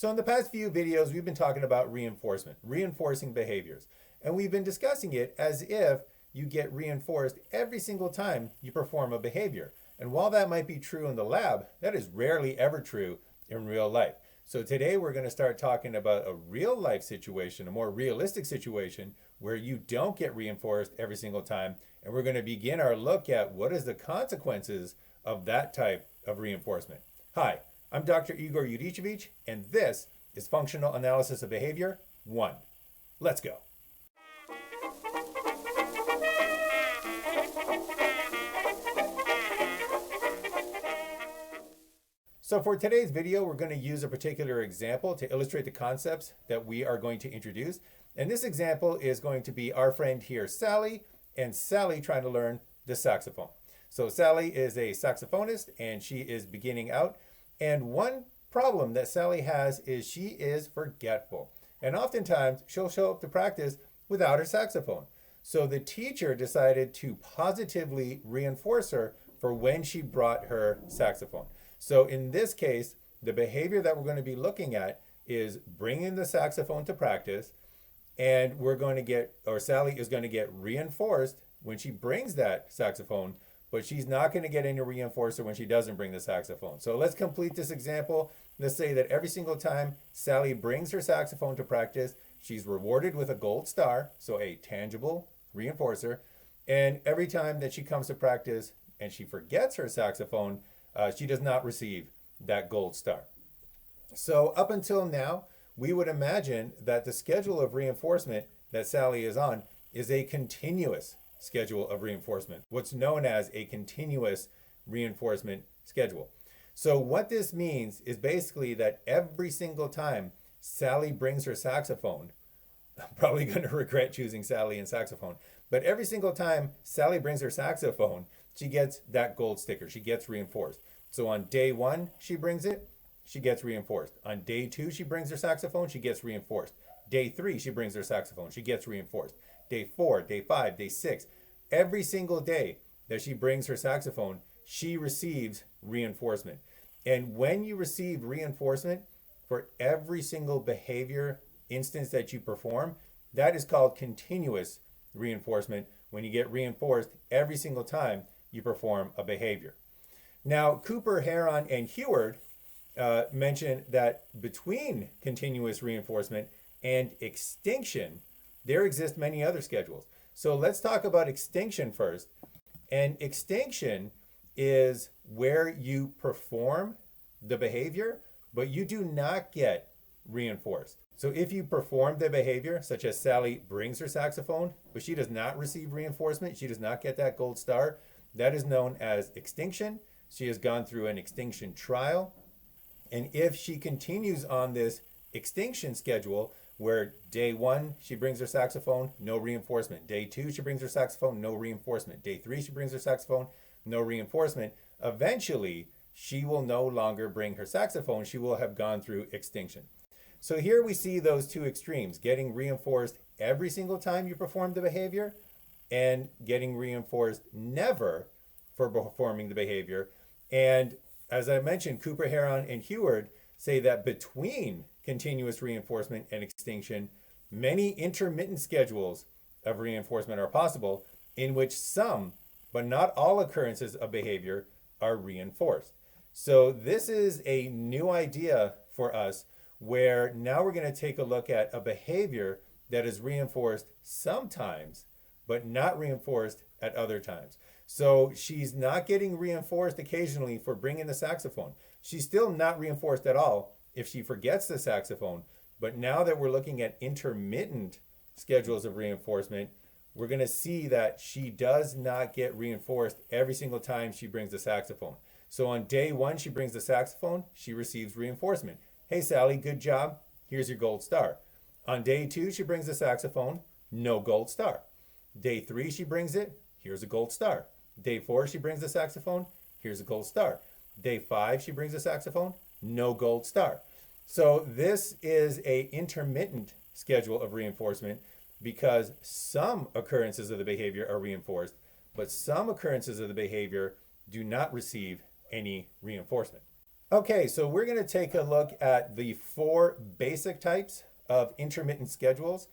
So in the past few videos, we've been talking about reinforcement, reinforcing behaviors. And we've been discussing it as if you get reinforced every single time you perform a behavior. And while that might be true in the lab, that is rarely ever true in real life. So today we're going to start talking about a real life situation, a more realistic situation where you don't get reinforced every single time. And we're going to begin our look at what is the consequences of that type of reinforcement. Hi, I'm Dr. Igor Juricevic, and this is Functional Analysis of Behavior 1. Let's go. So for today's video, we're going to use a particular example to illustrate the concepts that we are going to introduce. And this example is going to be our friend here, Sally, and Sally trying to learn the saxophone. So Sally is a saxophonist, and she is beginning out. And one problem that Sally has is she is forgetful. And oftentimes she'll show up to practice without her saxophone. So the teacher decided to positively reinforce her for when she brought her saxophone. So in this case, the behavior that we're going to be looking at is bringing the saxophone to practice. And Sally is going to get reinforced when she brings that saxophone, but she's not going to get any reinforcer when she doesn't bring the saxophone. So let's complete this example. Let's say that every single time Sally brings her saxophone to practice, she's rewarded with a gold star, so a tangible reinforcer. And every time that she comes to practice and she forgets her saxophone, she does not receive that gold star. So up until now, we would imagine that the schedule of reinforcement that Sally is on is a continuous schedule of reinforcement, what's known as a continuous reinforcement schedule. So what this means is basically that every single time Sally brings her saxophone, I'm probably going to regret choosing Sally and saxophone, but every single time Sally brings her saxophone, she gets that gold sticker. She gets reinforced. So on day 1, she brings it, she gets reinforced. On day 2, she brings her saxophone, she gets reinforced. Day 3, she brings her saxophone, she gets reinforced. Day 4, day 5, day 6, every single day that she brings her saxophone, she receives reinforcement. And when you receive reinforcement for every single behavior instance that you perform, that is called continuous reinforcement, when you get reinforced every single time you perform a behavior. Now, Cooper, Heron, and Heward mentioned that between continuous reinforcement and extinction, there exist many other schedules. So let's talk about extinction first. And extinction is where you perform the behavior, but you do not get reinforced. So if you perform the behavior, such as Sally brings her saxophone, but she does not receive reinforcement, she does not get that gold star, that is known as extinction. She has gone through an extinction trial. And if she continues on this extinction schedule, where day 1, she brings her saxophone, no reinforcement. Day 2, she brings her saxophone, no reinforcement. Day 3, she brings her saxophone, no reinforcement. Eventually, she will no longer bring her saxophone. She will have gone through extinction. So here we see those two extremes, getting reinforced every single time you perform the behavior and getting reinforced never for performing the behavior. And as I mentioned, Cooper, Heron, and Heward say that between continuous reinforcement and extinction, many intermittent schedules of reinforcement are possible in which some, but not all occurrences of behavior are reinforced. So this is a new idea for us, where now we're going to take a look at a behavior that is reinforced sometimes, but not reinforced at other times. So she's not getting reinforced occasionally for bringing the saxophone. She's still not reinforced at all if she forgets the saxophone. But now that we're looking at intermittent schedules of reinforcement, we're going to see that she does not get reinforced every single time she brings the saxophone. So on day 1, she brings the saxophone, she receives reinforcement. Hey, Sally, good job. Here's your gold star. On day 2, she brings the saxophone, no gold star. Day 3, she brings it, here's a gold star. Day 4, she brings the saxophone, here's a gold star. Day 5, she brings the saxophone, no gold star. So this is an intermittent schedule of reinforcement because some occurrences of the behavior are reinforced, but some occurrences of the behavior do not receive any reinforcement. Okay, so we're going to take a look at the 4 basic types of intermittent schedules,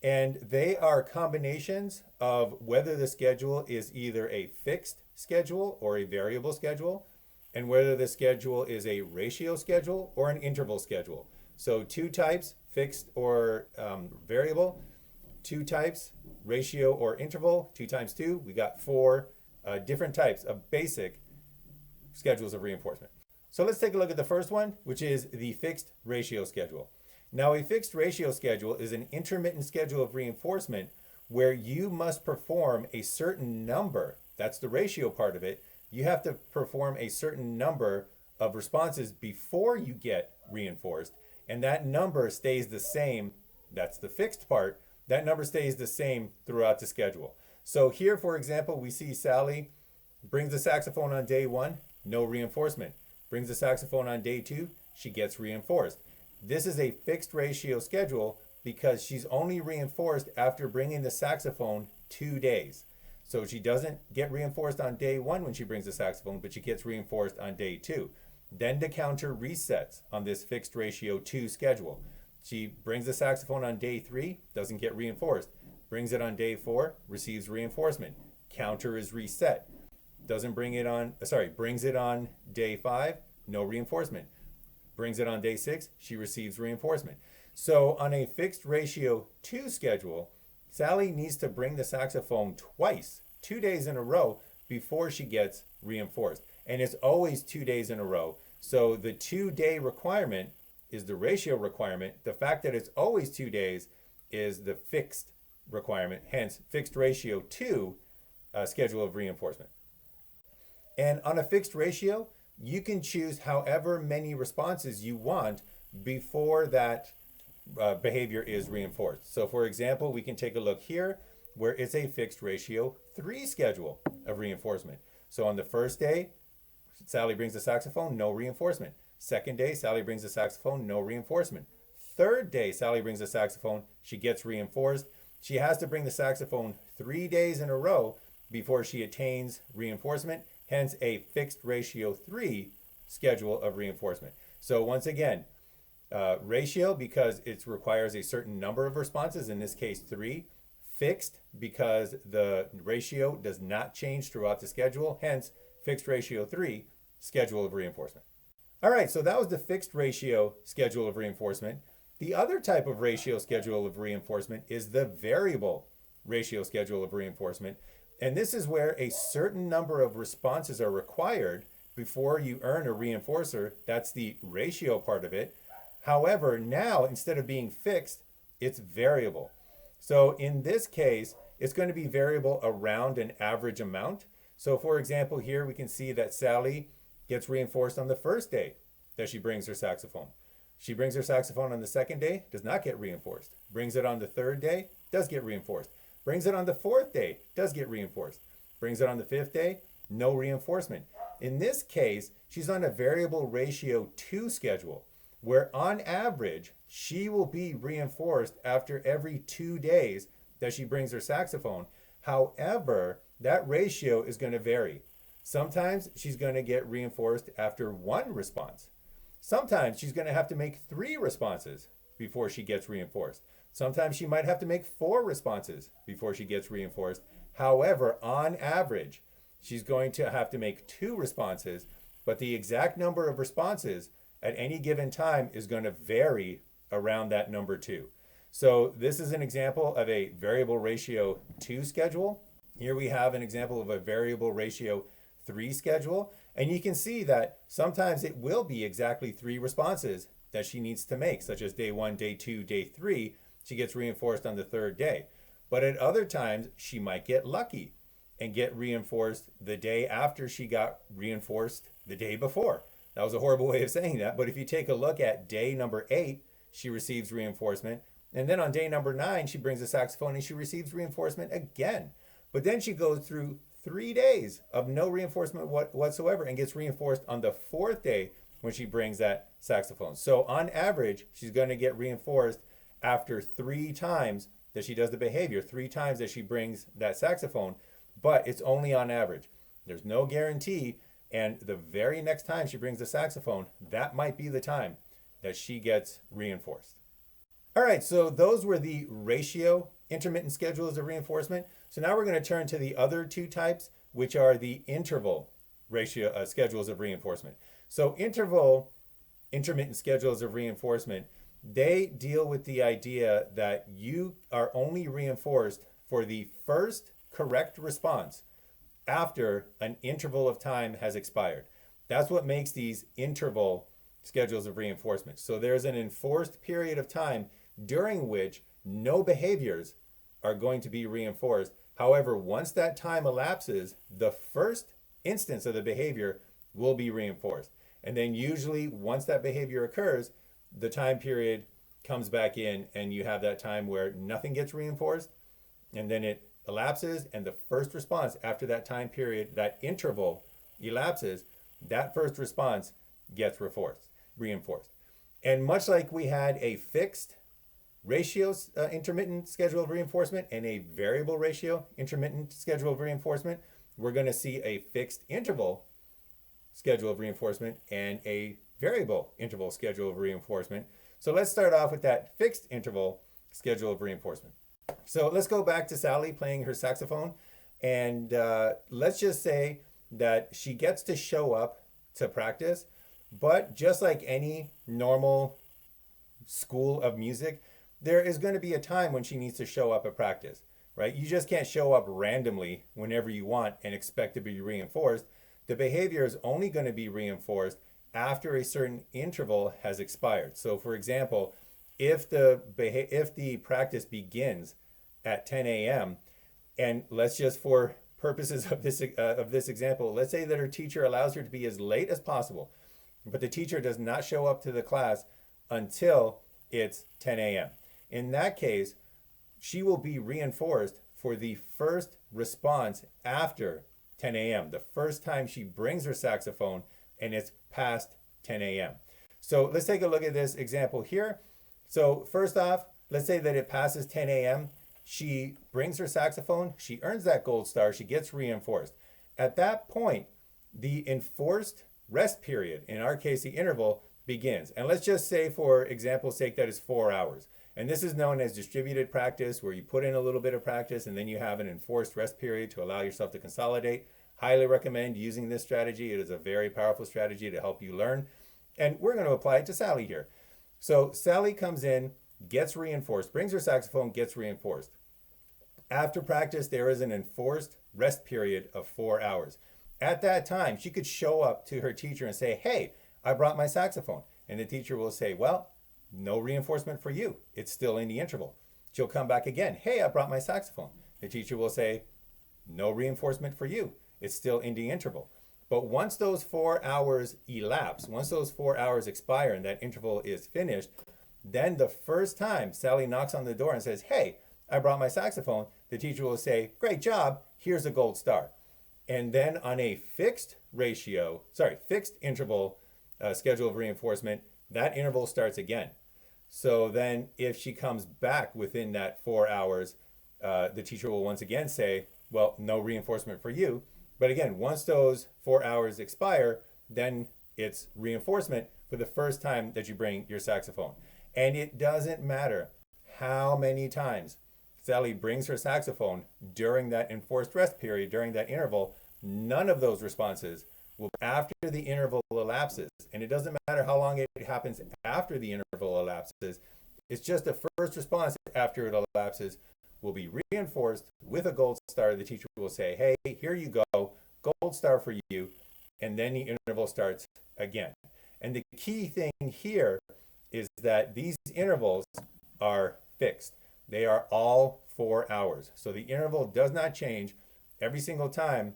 and they are combinations of whether the schedule is either a fixed schedule or a variable schedule, and whether the schedule is a ratio schedule or an interval schedule. So 2 types, fixed or variable, 2 types, ratio or interval, 2 times 2, we got 4 different types of basic schedules of reinforcement. So let's take a look at the first one, which is the fixed ratio schedule. Now, a fixed ratio schedule is an intermittent schedule of reinforcement where you must perform a certain number, that's the ratio part of it, you have to perform a certain number of responses before you get reinforced, and that number stays the same, that's the fixed part, that number stays the same throughout the schedule. So here, for example, we see Sally brings the saxophone on day 1, no reinforcement. Brings the saxophone on day 2, she gets reinforced. This is a fixed ratio schedule because she's only reinforced after bringing the saxophone 2 days. So she doesn't get reinforced on day 1 when she brings the saxophone, but she gets reinforced on day 2. Then the counter resets on this fixed ratio 2 schedule. She brings the saxophone on day 3, doesn't get reinforced. Brings it on day 4, receives reinforcement. Counter is reset. Brings it on day 5, no reinforcement. Brings it on day 6, she receives reinforcement. So on a fixed ratio 2 schedule, Sally needs to bring the saxophone twice, 2 days in a row, before she gets reinforced. And it's always 2 days in a row. So the 2-day requirement is the ratio requirement. The fact that it's always 2 days is the fixed requirement, hence fixed ratio 2 schedule of reinforcement. And on a fixed ratio, you can choose however many responses you want before that behavior is reinforced. So for example, we can take a look here where it's a fixed ratio 3 schedule of reinforcement. So on the first day, Sally brings the saxophone, no reinforcement. Second day, Sally brings the saxophone, no reinforcement. Third day, Sally brings the saxophone, she gets reinforced. She has to bring the saxophone 3 days in a row before she attains reinforcement. Hence a fixed ratio 3 schedule of reinforcement. So once again, ratio because it requires a certain number of responses, in this case 3. Fixed because the ratio does not change throughout the schedule, hence fixed ratio 3 schedule of reinforcement. All right, so that was the fixed ratio schedule of reinforcement. The other type of ratio schedule of reinforcement is the variable ratio schedule of reinforcement. And this is where a certain number of responses are required before you earn a reinforcer. That's the ratio part of it. However, now instead of being fixed, it's variable. So in this case, it's going to be variable around an average amount. So for example, here we can see that Sally gets reinforced on the first day that she brings her saxophone. She brings her saxophone on the second day, does not get reinforced. Brings it on the third day, does get reinforced. Brings it on the fourth day, does get reinforced. Brings it on the fifth day, no reinforcement. In this case, she's on a variable ratio 2 schedule, where on average, she will be reinforced after every 2 days that she brings her saxophone. However, that ratio is going to vary. Sometimes she's going to get reinforced after 1 response. Sometimes she's going to have to make 3 responses before she gets reinforced. Sometimes she might have to make 4 responses before she gets reinforced. However, on average, she's going to have to make 2 responses, but the exact number of responses at any given time is going to vary around that number 2. So this is an example of a variable ratio 2 schedule. Here we have an example of a variable ratio 3 schedule. And you can see that sometimes it will be exactly 3 responses that she needs to make, such as day 1, day 2, day 3. She gets reinforced on the third day. But at other times, she might get lucky and get reinforced the day after she got reinforced the day before. That was a horrible way of saying that. But if you take a look at day number 8, she receives reinforcement. And then on day number 9, she brings a saxophone and she receives reinforcement again. But then she goes through 3 days of no reinforcement whatsoever and gets reinforced on the 4th day when she brings that saxophone. So on average, she's going to get reinforced after 3 times that she does the behavior, 3 times that she brings that saxophone, but it's only on average. There's no guarantee, And the very next time she brings the saxophone, that might be the time that she gets reinforced. All right, so those were the ratio intermittent schedules of reinforcement. So now we're going to turn to the other two types, which are the interval ratio schedules of reinforcement. So interval intermittent schedules of reinforcement, they deal with the idea that you are only reinforced for the first correct response after an interval of time has expired. That's what makes these interval schedules of reinforcement. So there's an enforced period of time during which no behaviors are going to be reinforced. However, once that time elapses, the first instance of the behavior will be reinforced. And then usually once that behavior occurs, the time period comes back in and you have that time where nothing gets reinforced, and then it elapses, and the first response after that time period, that interval elapses, that first response gets reinforced. And much like we had a fixed ratio intermittent schedule of reinforcement and a variable ratio intermittent schedule of reinforcement, we're going to see a fixed interval schedule of reinforcement and a variable interval schedule of reinforcement. So let's start off with that fixed interval schedule of reinforcement. So let's go back to Sally playing her saxophone, and let's just say that she gets to show up to practice, but just like any normal school of music, there is going to be a time when she needs to show up at practice, right? You just can't show up randomly whenever you want and expect to be reinforced. The behavior is only going to be reinforced after a certain interval has expired. So for example, if the practice begins at 10 a.m., and let's just, for purposes of this example, let's say that her teacher allows her to be as late as possible, but the teacher does not show up to the class until it's 10 a.m. In that case, she will be reinforced for the first response after 10 a.m., the first time she brings her saxophone and it's past 10 a.m. So let's take a look at this example here. So first off, let's say that it passes 10 a.m. She brings her saxophone, she earns that gold star, she gets reinforced. At that point, the enforced rest period, in our case, the interval, begins. And let's just say, for example's sake, that is 4 hours. And this is known as distributed practice, where you put in a little bit of practice and then you have an enforced rest period to allow yourself to consolidate. Highly recommend using this strategy. It is a very powerful strategy to help you learn. And we're going to apply it to Sally here. So Sally comes in, gets reinforced, brings her saxophone, gets reinforced. After practice, there is an enforced rest period of 4 hours. At that time, she could show up to her teacher and say, "Hey, I brought my saxophone." And the teacher will say, "Well, no reinforcement for you. It's still in the interval." She'll come back again. "Hey, I brought my saxophone." The teacher will say, "No reinforcement for you. It's still in the interval." But once those 4 hours elapse, once those 4 hours expire and that interval is finished, then the first time Sally knocks on the door and says, "Hey, I brought my saxophone," the teacher will say, "Great job, here's a gold star." And then on a fixed interval schedule of reinforcement, that interval starts again. So then if she comes back within that 4 hours, the teacher will once again say, "Well, no reinforcement for you." But again, once those 4 hours expire, then it's reinforcement for the first time that you bring your saxophone. And it doesn't matter how many times Sally brings her saxophone during that enforced rest period, during that interval, none of those responses will, after the interval elapses. And it doesn't matter how long it happens after the interval elapses. It's just the first response after it elapses will be reinforced with a gold star. The teacher will say, "Hey, here you go, gold star for you." And then the interval starts again. And the key thing here is that these intervals are fixed. They are all 4 hours. So the interval does not change. Every single time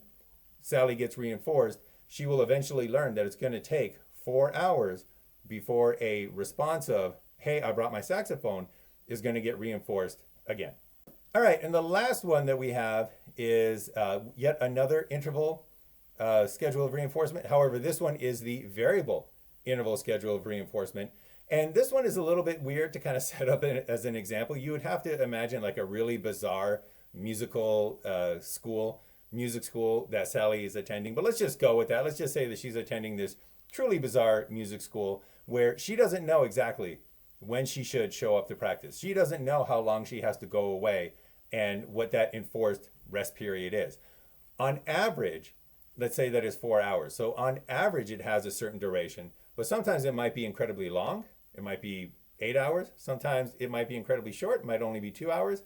Sally gets reinforced, she will eventually learn that it's going to take 4 hours before a response of, "Hey, I brought my saxophone," is going to get reinforced again. All right, and the last one that we have is yet another interval schedule of reinforcement. However, this one is the variable interval schedule of reinforcement. And this one is a little bit weird to kind of set up as an example. You would have to imagine like a really bizarre musical school music school that Sally is attending, but let's just go with that. Let's just say that she's attending this truly bizarre music school where she doesn't know exactly when she should show up to practice. She doesn't know how long she has to go away and what that enforced rest period is. On average, let's say that is 4 hours. So on average, it has a certain duration, but sometimes it might be incredibly long. It might be 8 hours. Sometimes it might be incredibly short. It might only be 2 hours.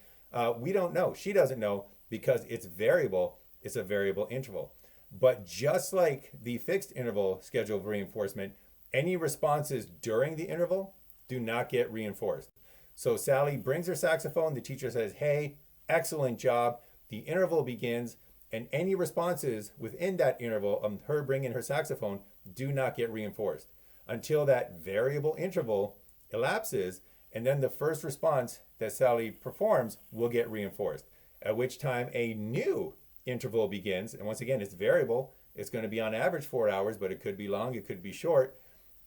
We don't know. She doesn't know because it's variable. It's a variable interval. But just like the fixed interval schedule of reinforcement, any responses during the interval do not get reinforced. So Sally brings her saxophone. The teacher says, hey, excellent job. The interval begins, and any responses within that interval of her bringing her saxophone do not get reinforced until that variable interval elapses, and then the first response that Sally performs will get reinforced, at which time a new interval begins. And once again, it's variable. It's going to be on average 4 hours, but it could be long, it could be short,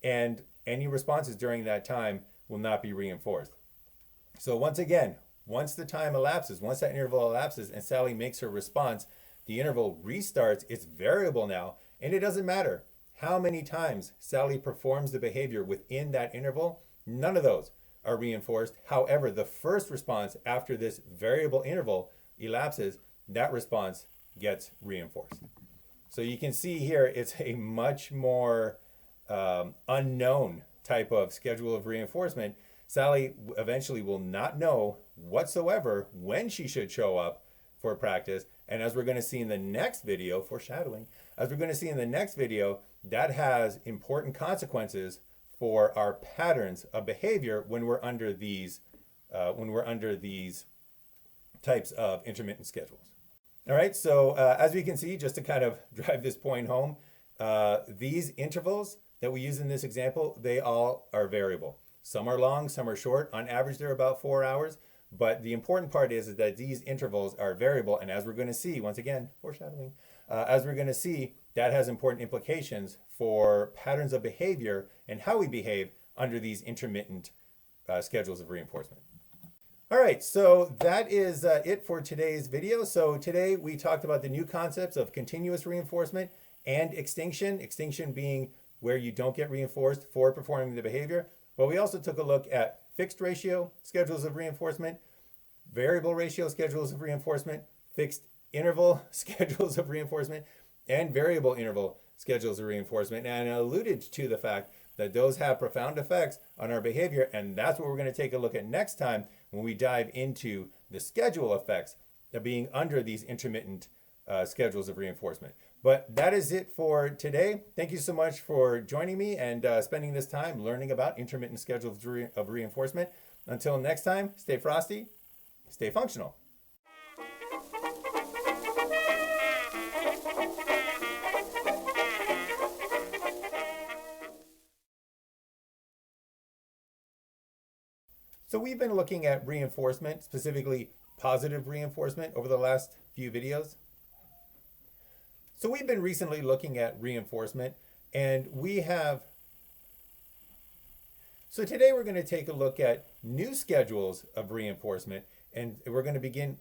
and any responses during that time will not be reinforced. So once again, once the time elapses, once that interval elapses and Sally makes her response, the interval restarts. It's variable now, and it doesn't matter how many times Sally performs the behavior within that interval. None of those are reinforced. However, the first response after this variable interval elapses, that response gets reinforced. So you can see here, it's a much more unknown type of schedule of reinforcement. Sally eventually will not know whatsoever when she should show up for practice. And as we're going to see in the next video, foreshadowing, as we're going to see in the next video, that has important consequences for our patterns of behavior when we're under these types of intermittent schedules. All right, so as we can see, just to kind of drive this point home, these intervals that we use in this example, they all are variable. Some are long, some are short. On average, they're about 4 hours. But the important part is that these intervals are variable. And as we're going to see, once again, foreshadowing, as we're going to see, that has important implications for patterns of behavior and how we behave under these intermittent schedules of reinforcement. All right, so that is it for today's video. So today we talked about the new concepts of continuous reinforcement and extinction, extinction being where you don't get reinforced for performing the behavior. But we also took a look at fixed ratio schedules of reinforcement, variable ratio schedules of reinforcement, fixed interval schedules of reinforcement, and variable interval schedules of reinforcement, and I alluded to the fact that those have profound effects on our behavior, and that's what we're going to take a look at next time when we dive into the schedule effects of being under these intermittent schedules of reinforcement. But that is it for today. Thank you so much for joining me and spending this time learning about intermittent schedules of reinforcement. Until next time, stay frosty, stay functional. So we've been looking at reinforcement, specifically positive reinforcement, over the last few videos. So we've been recently looking at reinforcement, and so today we're going to take a look at new schedules of reinforcement, and we're going to begin